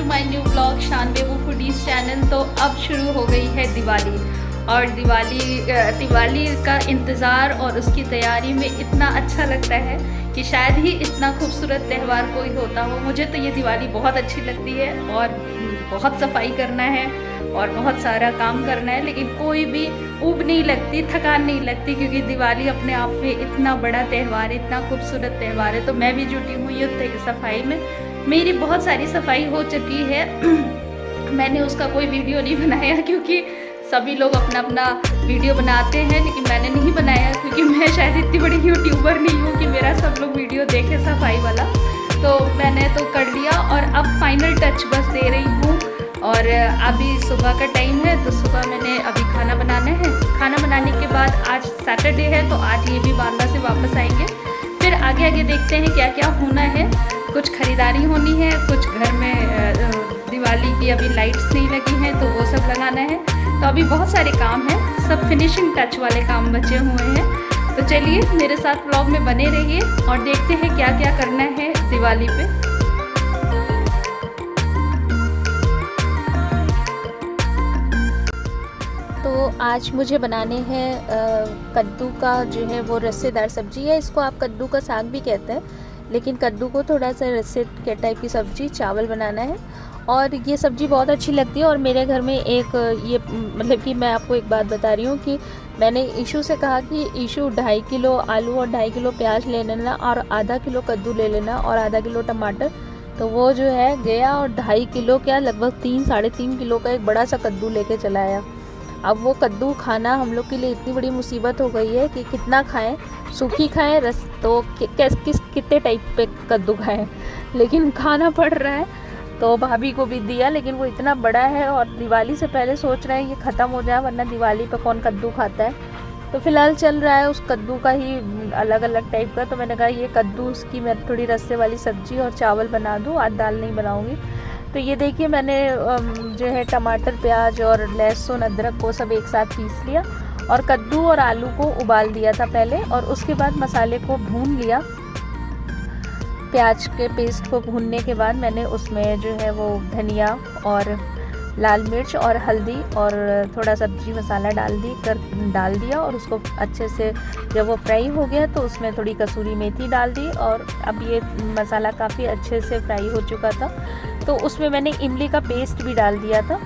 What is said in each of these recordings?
To my new blog शान बेबू foodies channel. तो अब शुरू हो गई है दिवाली और दिवाली का इंतज़ार और उसकी तैयारी में इतना अच्छा लगता है कि शायद ही इतना खूबसूरत त्यौहार कोई होता हो। मुझे तो ये दिवाली बहुत अच्छी लगती है और बहुत सफाई करना है और बहुत सारा काम करना है, लेकिन कोई भी ऊब नहीं लगती, थकान नहीं लगती, क्योंकि दिवाली अपने आप में इतना बड़ा त्यौहार, इतना खूबसूरत त्यौहार है। तो मैं भी जुटी हुई हूँ सफाई में। मेरी बहुत सारी सफाई हो चुकी है मैंने उसका कोई वीडियो नहीं बनाया क्योंकि सभी लोग अपना अपना वीडियो बनाते हैं, लेकिन मैंने नहीं बनाया क्योंकि मैं शायद इतनी बड़ी यूट्यूबर नहीं हूँ कि मेरा सब लोग वीडियो देखे सफाई वाला। तो मैंने तो कर लिया और अब फाइनल टच बस दे रही हूँ। और अभी सुबह का टाइम है, तो सुबह मैंने अभी खाना बनाना है। खाना बनाने के बाद आज सैटरडे है, तो आज ये भी बांदा से वापस आएंगे। फिर आगे आगे देखते हैं क्या क्या होना है। कुछ ख़रीदारी होनी है, कुछ घर में दिवाली की अभी लाइट्स नहीं लगी हैं तो वो सब लगाना है। तो अभी बहुत सारे काम हैं, सब फिनिशिंग टच वाले काम बचे हुए हैं। तो चलिए मेरे साथ व्लॉग में बने रहिए और देखते हैं क्या क्या करना है दिवाली पे। तो आज मुझे बनाने हैं कद्दू का जो है वो रस्सेदार सब्जी है। इसको आप कद्दू का साग भी कहते हैं, लेकिन कद्दू को थोड़ा सा रस्से के टाइप की सब्जी चावल बनाना है। और ये सब्ज़ी बहुत अच्छी लगती है। और मेरे घर में एक ये मतलब कि मैं आपको एक बात बता रही हूँ कि मैंने ईशू से कहा कि ईशू 2.5 किलो आलू और 2.5 किलो प्याज ले लेना और आधा किलो कद्दू ले लेना और आधा किलो टमाटर। तो वो जो है गया और 2.5 किलो क्या लगभग 3-3.5 किलो का एक बड़ा सा कद्दू लेके चला आया। अब वो कद्दू खाना हम लोग के लिए इतनी बड़ी मुसीबत हो गई है कि कितना खाएं, सूखी खाएं रस तो कितने टाइप पे कद्दू खाएं, लेकिन खाना पड़ रहा है। तो भाभी को भी दिया, लेकिन वो इतना बड़ा है और दिवाली से पहले सोच रहे हैं ये ख़त्म हो जाए, वरना दिवाली पे कौन कद्दू खाता है। तो फ़िलहाल चल रहा है उस कद्दू का ही अलग अलग टाइप का। तो मैंने कहा ये कद्दू उसकी मैं थोड़ी रस्से वाली सब्ज़ी और चावल बना दूँ, आज दाल नहीं बनाऊँगी। तो ये देखिए मैंने जो है टमाटर प्याज और लहसुन अदरक को सब एक साथ पीस लिया और कद्दू और आलू को उबाल दिया था पहले, और उसके बाद मसाले को भून लिया। प्याज के पेस्ट को भूनने के बाद मैंने उसमें जो है वो धनिया और लाल मिर्च और हल्दी और थोड़ा सब्जी मसाला डाल दिया और उसको अच्छे से जब वो फ्राई हो गया तो उसमें थोड़ी कसूरी मेथी डाल दी। और अब ये मसाला काफ़ी अच्छे से फ्राई हो चुका था, तो उसमें मैंने इमली का पेस्ट भी डाल दिया था,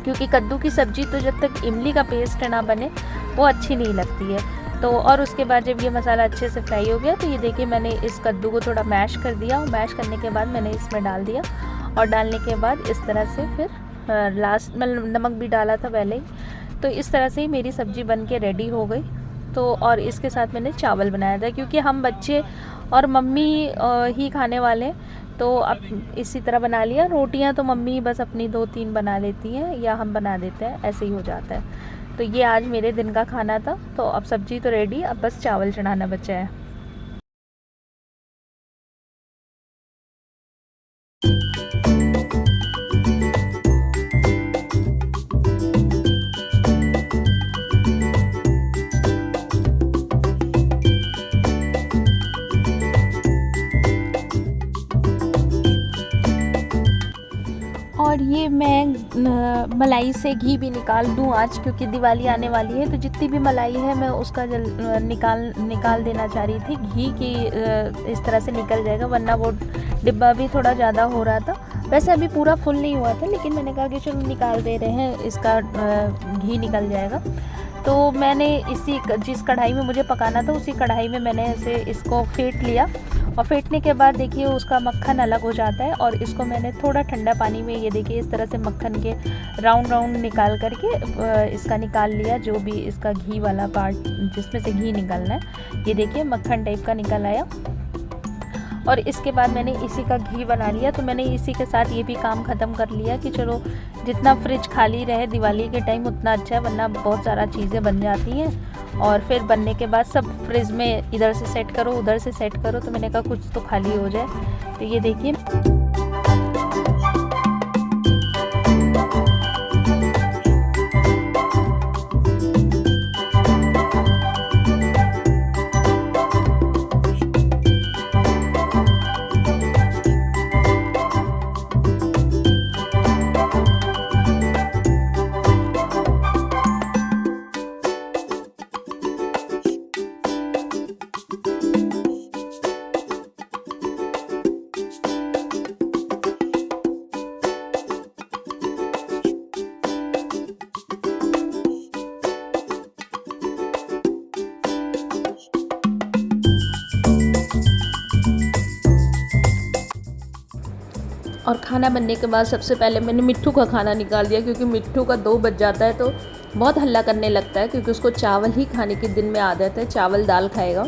क्योंकि कद्दू की सब्ज़ी तो जब तक इमली का पेस्ट ना बने वो अच्छी नहीं लगती है। तो और उसके बाद जब ये मसाला अच्छे से फ्राई हो गया तो ये देखिए मैंने इस कद्दू को थोड़ा मैश कर दिया और मैश करने के बाद मैंने इसमें डाल दिया। और डालने के बाद इस तरह से फिर लास्ट में नमक भी डाला था पहले ही। तो इस तरह से ही मेरी सब्ज़ी बन के रेडी हो गई। तो और इसके साथ मैंने चावल बनाया था, क्योंकि हम बच्चे और मम्मी ही खाने वाले हैं, तो अब इसी तरह बना लिया। रोटियां तो मम्मी बस अपनी 2-3 बना लेती हैं या हम बना देते हैं, ऐसे ही हो जाता है। तो ये आज मेरे दिन का खाना था। तो अब सब्ज़ी तो रेडी, अब बस चावल चढ़ाना बचा है। और ये मैं मलाई से घी भी निकाल दूँ आज, क्योंकि दिवाली आने वाली है। तो जितनी भी मलाई है मैं उसका निकाल देना चाह रही थी। घी की इस तरह से निकल जाएगा, वरना वो डिब्बा भी थोड़ा ज़्यादा हो रहा था। वैसे अभी पूरा फुल नहीं हुआ था, लेकिन मैंने कहा कि चलो निकाल दे रहे हैं, इसका घी निकल जाएगा। तो मैंने जिस कढ़ाई में मुझे पकाना था उसी कढ़ाई में मैंने ऐसे इसको फेंट लिया। और फेंटने के बाद देखिए उसका मक्खन अलग हो जाता है। और इसको मैंने थोड़ा ठंडा पानी में ये देखिए इस तरह से मक्खन के राउंड निकाल करके इसका निकाल लिया, जो भी इसका घी वाला पार्ट जिसमें से घी निकलना है। ये देखिए मक्खन टाइप का निकल आया। और इसके बाद मैंने इसी का घी बना लिया। तो मैंने इसी के साथ ये भी काम ख़त्म कर लिया कि चलो जितना फ्रिज खाली रहे दिवाली के टाइम उतना अच्छा है, वरना बहुत सारा चीज़ें बन जाती हैं और फिर बनने के बाद सब फ्रिज में इधर से सेट करो उधर से सेट करो। तो मैंने कहा कुछ तो खाली हो जाए। तो ये देखिए और खाना बनने के बाद सबसे पहले मैंने मिट्ठू का खाना निकाल दिया, क्योंकि मिट्ठू का 2 बज जाता है तो बहुत हल्ला करने लगता है, क्योंकि उसको चावल ही खाने की दिन में आदत है, चावल दाल खाएगा।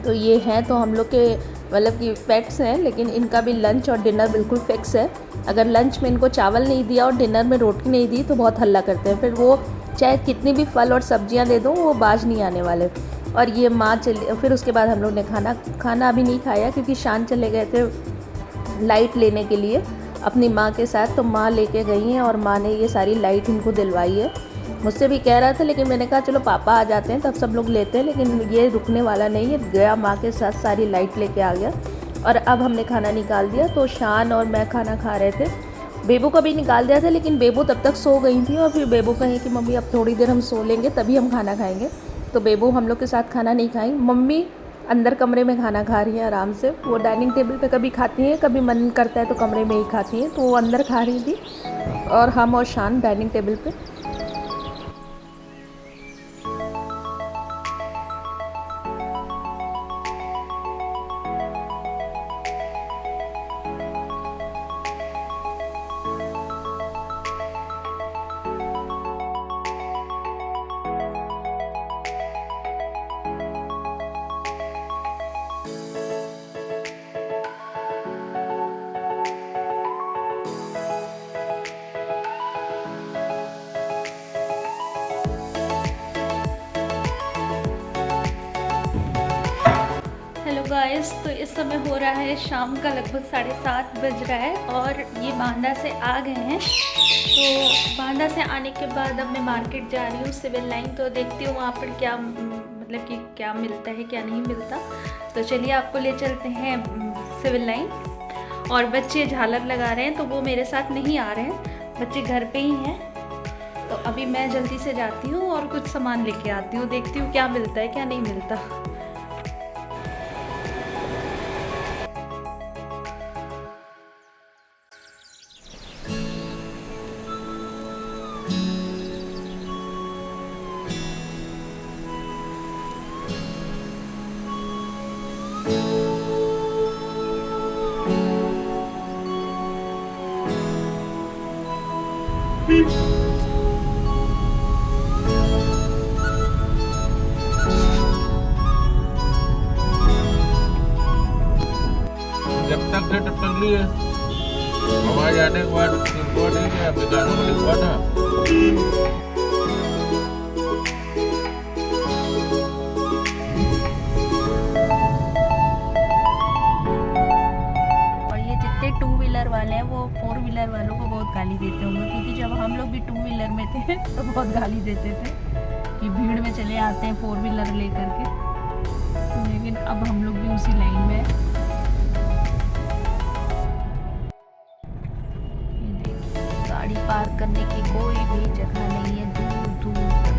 तो ये हैं तो हम लोग के मतलब कि पेट्स हैं, लेकिन इनका भी लंच और डिनर बिल्कुल फिक्स है। अगर लंच में इनको चावल नहीं दिया और डिनर में रोटी नहीं दी तो बहुत हल्ला करते हैं, फिर वो चाहे कितनी भी फल और सब्जियां दे दूँ वो बाज नहीं आने वाले। और ये माँ चले, फिर उसके बाद हम लोग ने खाना अभी नहीं खाया, क्योंकि शान चले गए थे लाइट लेने के लिए अपनी माँ के साथ, तो माँ लेके गई हैं और माँ ने ये सारी लाइट इनको दिलवाई है। मुझसे भी कह रहा था, लेकिन मैंने कहा चलो पापा आ जाते हैं तब सब लोग लेते हैं, लेकिन ये रुकने वाला नहीं है, गया माँ के साथ सारी लाइट लेके आ गया। और अब हमने खाना निकाल दिया, तो शान और मैं खाना खा रहे थे। बेबू का भी निकाल दिया था, लेकिन बेबू तब तक सो गई थी, और फिर बेबू कही कि मम्मी अब थोड़ी देर हम सो लेंगे तभी हम खाना खाएँगे। तो बेबू हम लोग के साथ खाना नहीं खाई, मम्मी अंदर कमरे में खाना खा रही हैं आराम से। वो डाइनिंग टेबल पे कभी खाती हैं, कभी मन करता है तो कमरे में ही खाती हैं, तो वो अंदर खा रही थी और हम और शान डाइनिंग टेबल पे। गाइस, तो इस समय हो रहा है शाम का लगभग 7:30 बज रहा है और ये बांदा से आ गए हैं। तो बांदा से आने के बाद अब मैं मार्केट जा रही हूँ सिविल लाइन, तो देखती हूँ वहाँ पर क्या मतलब कि क्या मिलता है क्या नहीं मिलता। तो चलिए आपको ले चलते हैं सिविल लाइन। और बच्चे झालर लगा रहे हैं तो वो मेरे साथ नहीं आ रहे हैं, बच्चे घर पे ही हैं। तो अभी मैं जल्दी से जाती हूँ और कुछ सामान लेके आती हूँ, देखती हूँ क्या मिलता है क्या नहीं मिलता। जब तक है तब तक लिए आवाज आने के बाद लिखवा देंगे, अपने गानों को लिखवा था। और ये जितने 2 व्हीलर वाले हैं वो 4 व्हीलर वालों को बहुत गाली देते होंगे, क्योंकि जब हम लोग भी 2 व्हीलर में थे तो बहुत गाली देते थे कि भीड़ में चले आते हैं 4 व्हीलर लेकर के। लेकिन अब हम लोग भी उसी लाइन में हैं। गाड़ी पार्क करने की कोई भी जगह नहीं है, दूर दूर तक।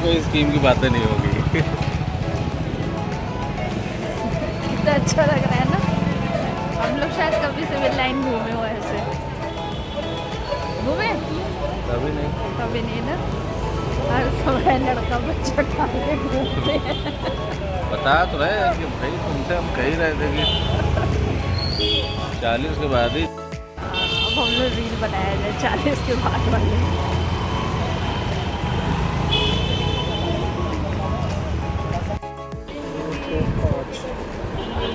कोई स्कीम की बातें नहीं होगी। कितना अच्छा लग रहा है ना। हम लोग शायद कभी सिविल लाइन घूमे हो, ऐसे घूमे कभी नहीं, कभी नहीं ना। हर समय लड़का बच्चा खा के घूमते हैं। बता तो रहे कि भाई तुमसे हम कह ही रहे थे कि 40 के बाद ही अब हम लोग रील बनाया जाए 40 के बाद वाले।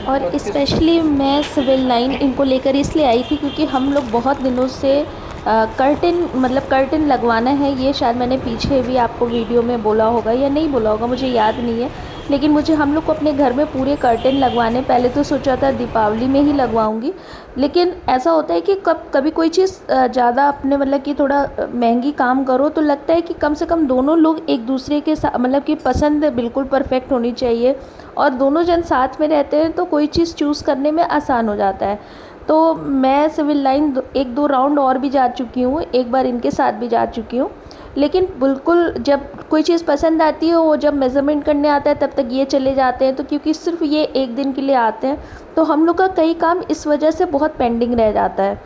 और स्पेशली मैं सिविल लाइन इनको लेकर इसलिए आई थी क्योंकि हम लोग बहुत दिनों से कर्टन लगवाना है। ये शायद मैंने पीछे भी आपको वीडियो में बोला होगा या नहीं बोला होगा, मुझे याद नहीं है, लेकिन मुझे हम लोग को अपने घर में पूरे कर्टन लगवाने। पहले तो सोचा था दीपावली में ही लगवाऊंगी, लेकिन ऐसा होता है कि कभी कोई चीज़ ज़्यादा अपने मतलब कि थोड़ा महंगी काम करो तो लगता है कि कम से कम दोनों लोग एक दूसरे के साथ मतलब कि पसंद बिल्कुल परफेक्ट होनी चाहिए, और दोनों जन साथ में रहते हैं तो कोई चीज़ चूज़ करने में आसान हो जाता है। तो मैं सिविल लाइन 1-2 राउंड और भी जा चुकी हूँ, एक बार इनके साथ भी जा चुकी हूँ, लेकिन बिल्कुल जब कोई चीज़ पसंद आती है वो जब मेज़रमेंट करने आता है तब तक ये चले जाते हैं। तो क्योंकि सिर्फ ये एक दिन के लिए आते हैं तो हम लोग का कई काम इस वजह से बहुत पेंडिंग रह जाता है।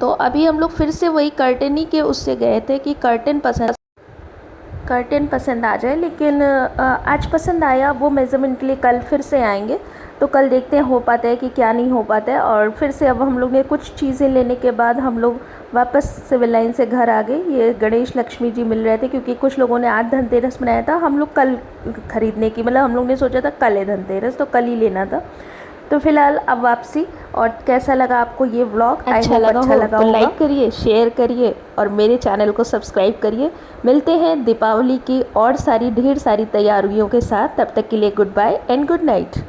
तो अभी हम लोग फिर से वही कर्टन ही के उससे गए थे कि कर्टेन पसंद आ जाए, लेकिन आज पसंद आया। वो मेज़रमेंट के लिए कल फिर से आएंगे, तो कल देखते हैं हो पाता है कि क्या नहीं हो पाता है। और फिर से अब हम लोग ने कुछ चीज़ें लेने के बाद हम लोग वापस सिविल लाइन से घर आ गए। ये गणेश लक्ष्मी जी मिल रहे थे, क्योंकि कुछ लोगों ने आज धनतेरस मनाया था, हम लोग कल ख़रीदने की, मतलब हम लोग ने सोचा था कल है धनतेरस तो कल ही लेना था। तो फिलहाल अब वापसी। और कैसा लगा आपको ये व्लॉग? अच्छा लगा तो लाइक करिए, शेयर करिए और मेरे चैनल को सब्सक्राइब करिए। मिलते हैं दीपावली की और सारी ढेर सारी तैयारियों के साथ। तब तक के लिए goodbye and good night.